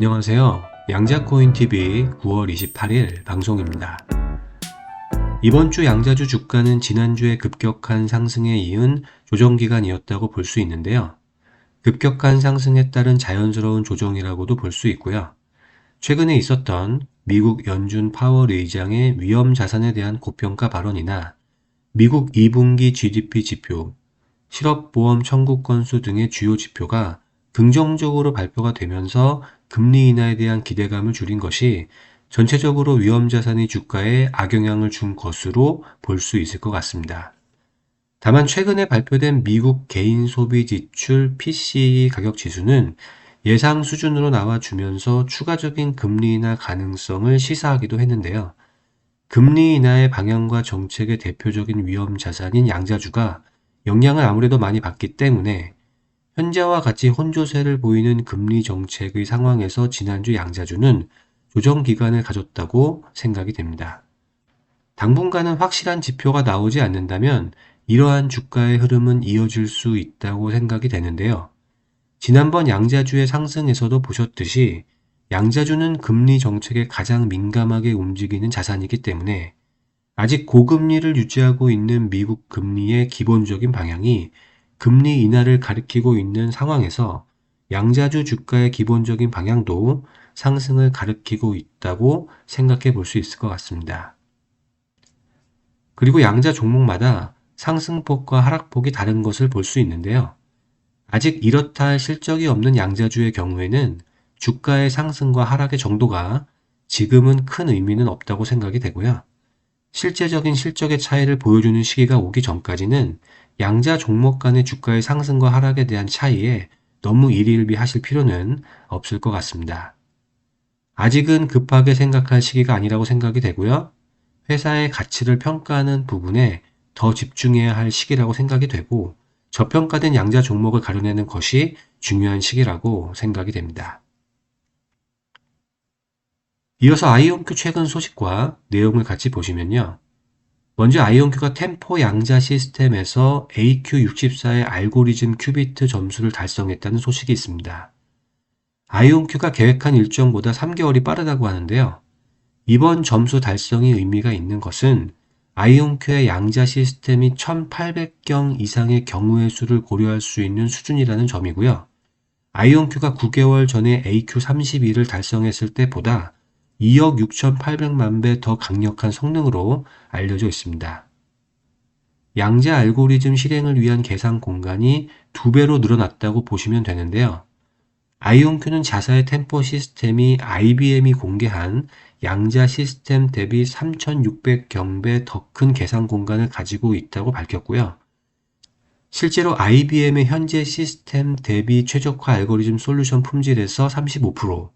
안녕하세요. 양자코인TV 9월 28일 방송입니다. 이번 주 양자주 주가는 지난주에 급격한 상승에 이은 조정기간이었다고 볼 수 있는데요. 급격한 상승에 따른 자연스러운 조정이라고도 볼 수 있고요. 최근에 있었던 미국 연준 파월 의장의 위험 자산에 대한 고평가 발언이나 미국 2분기 GDP 지표, 실업보험 청구 건수 등의 주요 지표가 긍정적으로 발표가 되면서 금리 인하에 대한 기대감을 줄인 것이 전체적으로 위험자산의 주가에 악영향을 준 것으로 볼 수 있을 것 같습니다. 다만 최근에 발표된 미국 개인 소비 지출 PCE 가격 지수는 예상 수준으로 나와주면서 추가적인 금리 인하 가능성을 시사하기도 했는데요. 금리 인하의 방향과 정책의 대표적인 위험 자산인 양자주가 영향을 아무래도 많이 받기 때문에 현재와 같이 혼조세를 보이는 금리 정책의 상황에서 지난주 양자주는 조정 기간을 가졌다고 생각이 됩니다. 당분간은 확실한 지표가 나오지 않는다면 이러한 주가의 흐름은 이어질 수 있다고 생각이 되는데요. 지난번 양자주의 상승에서도 보셨듯이 양자주는 금리 정책에 가장 민감하게 움직이는 자산이기 때문에 아직 고금리를 유지하고 있는 미국 금리의 기본적인 방향이 금리 인하를 가리키고 있는 상황에서 양자주 주가의 기본적인 방향도 상승을 가리키고 있다고 생각해 볼 수 있을 것 같습니다. 그리고 양자 종목마다 상승폭과 하락폭이 다른 것을 볼 수 있는데요. 아직 이렇다 할 실적이 없는 양자주의 경우에는 주가의 상승과 하락의 정도가 지금은 큰 의미는 없다고 생각이 되고요. 실제적인 실적의 차이를 보여주는 시기가 오기 전까지는 양자 종목 간의 주가의 상승과 하락에 대한 차이에 너무 일희일비하실 필요는 없을 것 같습니다. 아직은 급하게 생각할 시기가 아니라고 생각이 되고요. 회사의 가치를 평가하는 부분에 더 집중해야 할 시기라고 생각이 되고 저평가된 양자 종목을 가려내는 것이 중요한 시기라고 생각이 됩니다. 이어서 아이온큐 최근 소식과 내용을 같이 보시면요. 먼저 아이온큐가 템포 양자 시스템에서 AQ64의 알고리즘 큐비트 점수를 달성했다는 소식이 있습니다. 아이온큐가 계획한 일정보다 3개월이 빠르다고 하는데요. 이번 점수 달성이 의미가 있는 것은 아이온큐의 양자 시스템이 1800경 이상의 경우의 수를 고려할 수 있는 수준이라는 점이고요. 아이온큐가 9개월 전에 AQ32를 달성했을 때보다 2억 6,800만 배 더 강력한 성능으로 알려져 있습니다. 양자 알고리즘 실행을 위한 계산 공간이 2배로 늘어났다고 보시면 되는데요. 아이온큐는 자사의 템포 시스템이 IBM이 공개한 양자 시스템 대비 3,600경배 더 큰 계산 공간을 가지고 있다고 밝혔고요. 실제로 IBM의 현재 시스템 대비 최적화 알고리즘 솔루션 품질에서 35%,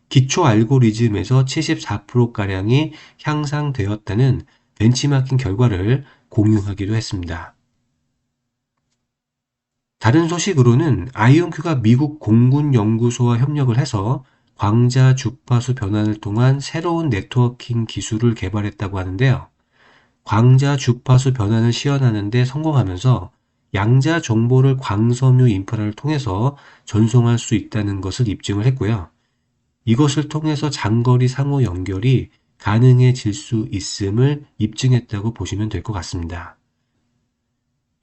기초 알고리즘에서 74%가량이 향상되었다는 벤치마킹 결과를 공유하기도 했습니다. 다른 소식으로는 아이온큐가 미국 공군연구소와 협력을 해서 광자 주파수 변환을 통한 새로운 네트워킹 기술을 개발했다고 하는데요. 광자 주파수 변환을 시연하는 데 성공하면서 양자 정보를 광섬유 인프라를 통해서 전송할 수 있다는 것을 입증을 했고요. 이것을 통해서 장거리 상호 연결이 가능해질 수 있음을 입증했다고 보시면 될 것 같습니다.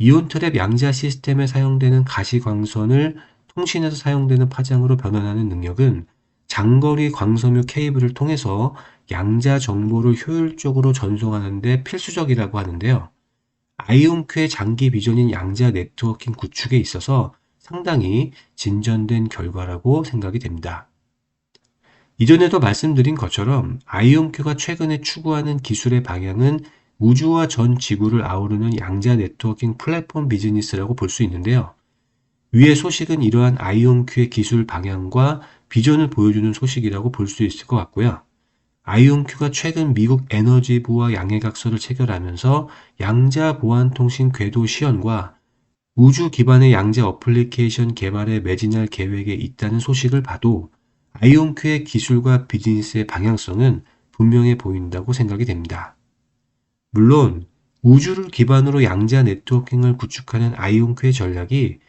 이온트랩 양자 시스템에 사용되는 가시광선을 통신에서 사용되는 파장으로 변환하는 능력은 장거리 광섬유 케이블을 통해서 양자 정보를 효율적으로 전송하는 데 필수적이라고 하는데요. 아이온큐의 장기 비전인 양자 네트워킹 구축에 있어서 상당히 진전된 결과라고 생각이 됩니다. 이전에도 말씀드린 것처럼 아이온큐가 최근에 추구하는 기술의 방향은 우주와 전 지구를 아우르는 양자 네트워킹 플랫폼 비즈니스라고 볼 수 있는데요. 위의 소식은 이러한 아이온큐의 기술 방향과 비전을 보여주는 소식이라고 볼 수 있을 것 같고요. 아이온큐가 최근 미국 에너지부와 양해각서를 체결하면서 양자 보안통신 궤도 시연과 우주 기반의 양자 어플리케이션 개발에 매진할 계획에 있다는 소식을 봐도 아이온큐의 기술과 비즈니스의 방향성은 분명해 보인다고 생각이 됩니다. 물론 우주를 기반으로 양자 네트워킹을 구축하는 아이온큐의 전략이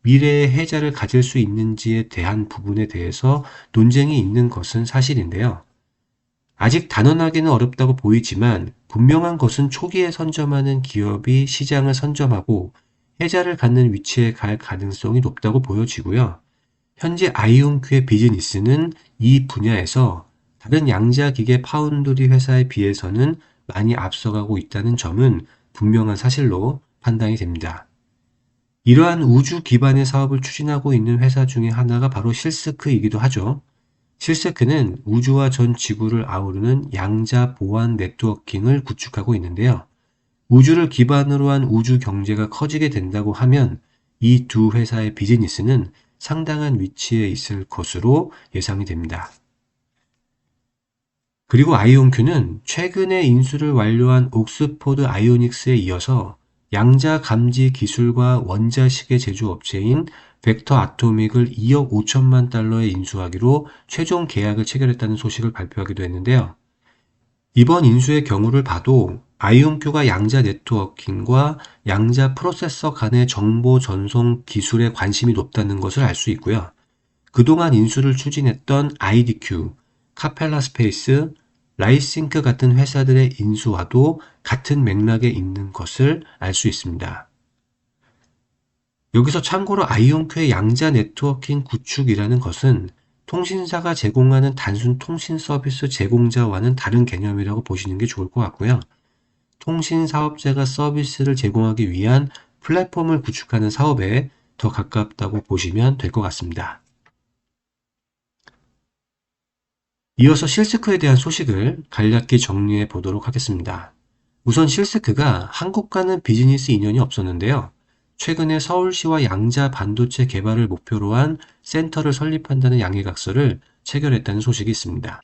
미래에 해자를 가질 수 있는지에 대한 부분에 대해서 논쟁이 있는 것은 사실인데요. 아직 단언하기는 어렵다고 보이지만 분명한 것은 초기에 선점하는 기업이 시장을 선점하고 해자를 갖는 위치에 갈 가능성이 높다고 보여지고요. 현재 아이온큐의 비즈니스는 이 분야에서 다른 양자기계 파운드리 회사에 비해서는 많이 앞서가고 있다는 점은 분명한 사실로 판단이 됩니다. 이러한 우주 기반의 사업을 추진하고 있는 회사 중에 하나가 바로 실스크이기도 하죠. 실스크는 우주와 전 지구를 아우르는 양자 보안 네트워킹을 구축하고 있는데요. 우주를 기반으로 한 우주 경제가 커지게 된다고 하면 이 두 회사의 비즈니스는 상당한 위치에 있을 것으로 예상이 됩니다. 그리고 아이온큐는 최근에 인수를 완료한 옥스포드 아이오닉스에 이어서 양자 감지 기술과 원자시계 제조업체인 벡터 아토믹을 2억 5천만 달러에 인수하기로 최종 계약을 체결했다는 소식을 발표하기도 했는데요. 이번 인수의 경우를 봐도 아이온큐가 양자 네트워킹과 양자 프로세서 간의 정보 전송 기술에 관심이 높다는 것을 알 수 있고요. 그동안 인수를 추진했던 IDQ, 카펠라 스페이스, 라이싱크 같은 회사들의 인수와도 같은 맥락에 있는 것을 알 수 있습니다. 여기서 참고로 아이온큐의 양자 네트워킹 구축이라는 것은 통신사가 제공하는 단순 통신 서비스 제공자와는 다른 개념이라고 보시는 게 좋을 것 같고요. 통신 사업자가 서비스를 제공하기 위한 플랫폼을 구축하는 사업에 더 가깝다고 보시면 될 것 같습니다. 이어서 실스크에 대한 소식을 간략히 정리해 보도록 하겠습니다. 우선 실스크가 한국과는 비즈니스 인연이 없었는데요. 최근에 서울시와 양자 반도체 개발을 목표로 한 센터를 설립한다는 양해각서를 체결했다는 소식이 있습니다.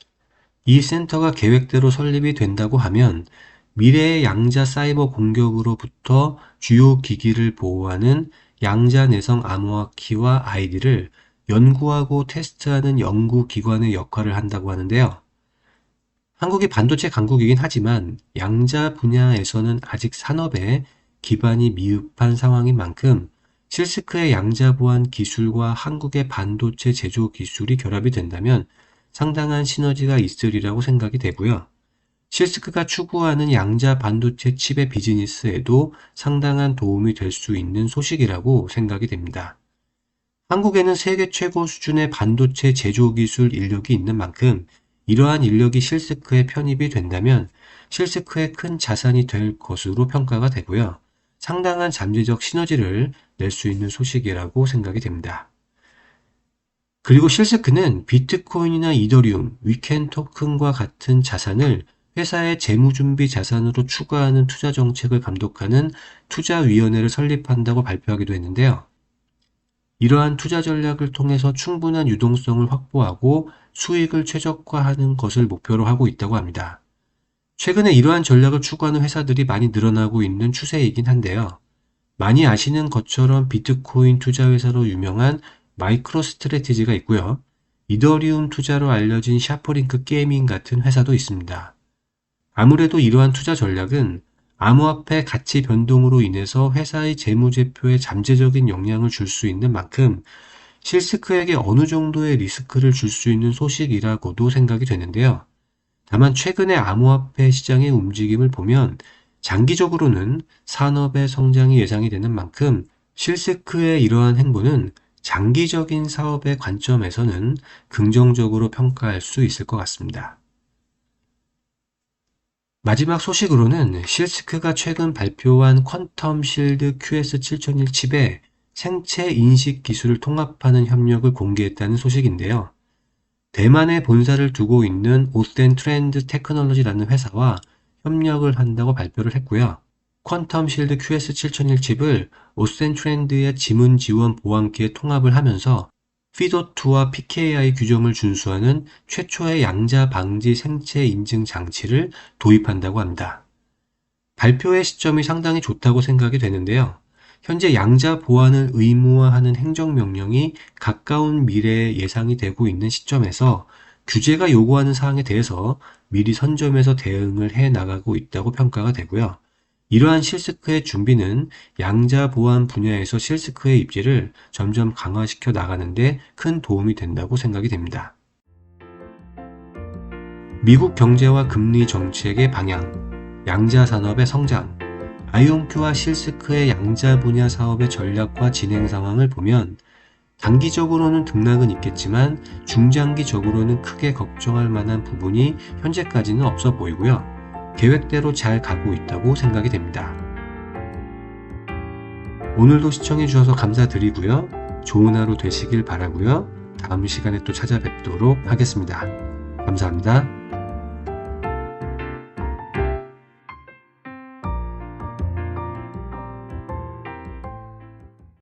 이 센터가 계획대로 설립이 된다고 하면 미래의 양자 사이버 공격으로부터 주요 기기를 보호하는 양자 내성 암호화키와 아이디를 연구하고 테스트하는 연구기관의 역할을 한다고 하는데요. 한국이 반도체 강국이긴 하지만 양자 분야에서는 아직 산업에 기반이 미흡한 상황인 만큼 실스크의 양자 보안 기술과 한국의 반도체 제조 기술이 결합이 된다면 상당한 시너지가 있으리라고 생각이 되고요. 실스크가 추구하는 양자 반도체 칩의 비즈니스에도 상당한 도움이 될 수 있는 소식이라고 생각이 됩니다. 한국에는 세계 최고 수준의 반도체 제조 기술 인력이 있는 만큼 이러한 인력이 실스크에 편입이 된다면 실스크의 큰 자산이 될 것으로 평가가 되고요. 상당한 잠재적 시너지를 낼 수 있는 소식이라고 생각이 됩니다. 그리고 실스크는 비트코인이나 이더리움, 위켄 토큰과 같은 자산을 회사의 재무준비 자산으로 추가하는 투자 정책을 감독하는 투자위원회를 설립한다고 발표하기도 했는데요. 이러한 투자 전략을 통해서 충분한 유동성을 확보하고 수익을 최적화하는 것을 목표로 하고 있다고 합니다. 최근에 이러한 전략을 추구하는 회사들이 많이 늘어나고 있는 추세이긴 한데요. 많이 아시는 것처럼 비트코인 투자 회사로 유명한 마이크로 스트래티지가 있고요. 이더리움 투자로 알려진 샤프링크 게이밍 같은 회사도 있습니다. 아무래도 이러한 투자 전략은 암호화폐 가치 변동으로 인해서 회사의 재무제표에 잠재적인 영향을 줄 수 있는 만큼 실스크에게 어느 정도의 리스크를 줄 수 있는 소식이라고도 생각이 되는데요. 다만 최근의 암호화폐 시장의 움직임을 보면 장기적으로는 산업의 성장이 예상이 되는 만큼 실스크의 이러한 행보는 장기적인 사업의 관점에서는 긍정적으로 평가할 수 있을 것 같습니다. 마지막 소식으로는 실스크가 최근 발표한 퀀텀 실드 QS7001 칩에 생체 인식 기술을 통합하는 협력을 공개했다는 소식인데요. 대만에 본사를 두고 있는 오센 트렌드 테크놀로지라는 회사와 협력을 한다고 발표를 했고요. 퀀텀 실드 QS7001 칩을 오센 트렌드의 지문 지원 보안키에 통합을 하면서 FIDO2와 PKI 규정을 준수하는 최초의 양자 방지 생체 인증 장치를 도입한다고 합니다. 발표의 시점이 상당히 좋다고 생각이 되는데요. 현재 양자 보안을 의무화하는 행정명령이 가까운 미래에 예상이 되고 있는 시점에서 규제가 요구하는 사항에 대해서 미리 선점해서 대응을 해 나가고 있다고 평가가 되고요. 이러한 실스크의 준비는 양자 보안 분야에서 실스크의 입지를 점점 강화시켜 나가는데 큰 도움이 된다고 생각이 됩니다. 미국 경제와 금리 정책의 방향, 양자 산업의 성장, 아이온큐와 실스크의 양자 분야 사업의 전략과 진행 상황을 보면 단기적으로는 등락은 있겠지만 중장기적으로는 크게 걱정할 만한 부분이 현재까지는 없어 보이고요. 계획대로 잘 가고 있다고 생각이 됩니다. 오늘도 시청해 주셔서 감사드리고요. 좋은 하루 되시길 바라고요. 다음 시간에 또 찾아뵙도록 하겠습니다. 감사합니다.